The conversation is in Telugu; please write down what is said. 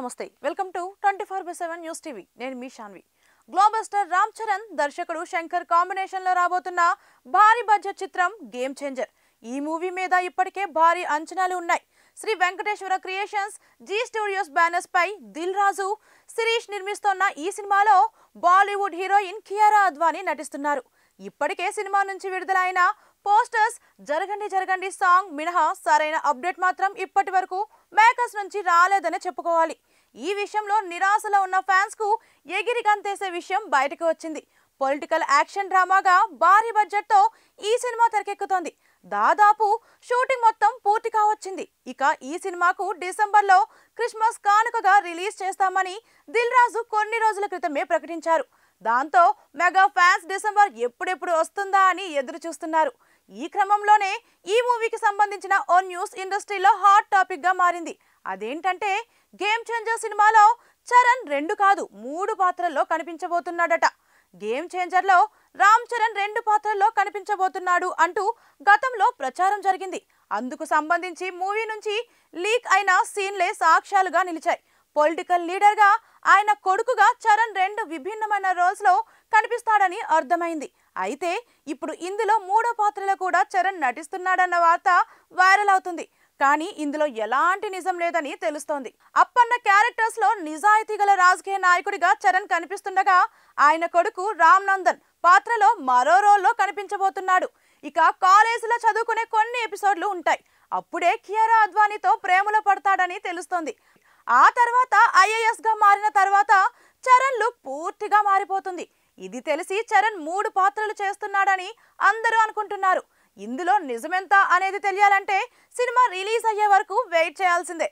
నమస్తే వెల్కమ్ టు 24/7 న్యూస్ టీవీ నేను మీ శాన్వి గ్లోబల్ స్టార్ రామ్ చరణ్ దర్శకుడు శంకర్ కాంబినేషన్ లో రాబోతున్న భారీ బడ్జెట్ చిత్రం గేమ్ చేంజర్ ఈ మూవీ మీద ఇప్పటికే భారీ అంచనాలు ఉన్నాయి Sri Venkateswara creations Zee studios banners పై దిల్ రాజు శిరీష్ నిర్మిస్తున్న ఈ సినిమాలో బాలీవుడ్ హీరోయిన్ కియారా అద్వానీ నటిస్తున్నారు ఇప్పటికే సినిమా నుంచి విడుదలైన పోస్టర్స్ జరగండి సాంగ్ మినహా సరైన అప్డేట్ మాత్రం ఇప్పటివరకు మేకర్స్ నుంచి రాలేదని చెప్పుకోవాలి ఈ విషయంలో నిరాశలో ఉన్న ఫ్యాన్స్ కు ఎగిరి గంతేసే విషయం బయటకు వచ్చింది పొలిటికల్ యాక్షన్ డ్రామాగా భారీ బడ్జెట్ తో ఈ సినిమా తెరకెక్కుతోంది దాదాపు షూటింగ్ మొత్తం పూర్తి కావచ్చింది ఇక ఈ సినిమాకు డిసెంబర్లో క్రిస్మస్ కానుకగా రిలీజ్ చేస్తామని దిల్ రాజు కొన్ని రోజుల క్రితమే ప్రకటించారు దాంతో మెగా ఫ్యాన్స్ డిసెంబర్ ఎప్పుడెప్పుడు వస్తుందా అని ఎదురు చూస్తున్నారు ఈ క్రమంలోనే ఈ మూవీకి సంబంధించిన ఓ న్యూస్ ఇండస్ట్రీలో హాట్ టాపిక్ గా మారింది అదేంటంటే గేమ్ చేంజర్ సినిమాలో చరణ్ 2 కాదు 3 పాత్రల్లో కనిపించబోతున్నాడట గేమ్ చేంజర్ లో రామ్ చరణ్ 2 పాత్రల్లో కనిపించబోతున్నాడు అంటూ గతంలో ప్రచారం జరిగింది అందుకు సంబంధించి మూవీ నుంచి లీక్ అయిన సీన్లే సాక్ష్యాలుగా నిలిచాయి పొలిటికల్ లీడర్ గా ఆయన కొడుకుగా చరణ్ 2 విభిన్నమైన రోల్స్ లో కనిపిస్తాడని అర్థమైంది అయితే ఇప్పుడు ఇందులో 3వ పాత్రలో కూడా చరణ్ నటిస్తున్నాడన్న వార్త వైరల్ అవుతుంది కానీ ఇందులో ఎలాంటి నిజం లేదని తెలుస్తోంది అప్పన్న క్యారెక్టర్స్ లో నిజాయితీ గల రాజకీయ నాయకుడిగా చరణ్ కనిపిస్తుండగా ఆయన కొడుకు రామ్ నందన్ పాత్రలో మరో రోల్లో కనిపించబోతున్నాడు ఇక కాలేజీలో చదువుకునే కొన్ని ఎపిసోడ్లు ఉంటాయి అప్పుడే కియారా అద్వానీతో ప్రేమలో పడతాడని తెలుస్తోంది ఆ తర్వాత ఐఏఎస్ గా మారిన తర్వాత చరణ్ లుక్ పూర్తిగా మారిపోతుంది ఇది తెలిసి చరణ్ 3 పాత్రలు చేస్తున్నాడని అందరూ అనుకుంటున్నారు ఇందులో నిజమెంత అనేది తెలియాలంటే సినిమా రిలీజ్ అయ్యే వరకు వెయిట్ చేయాల్సిందే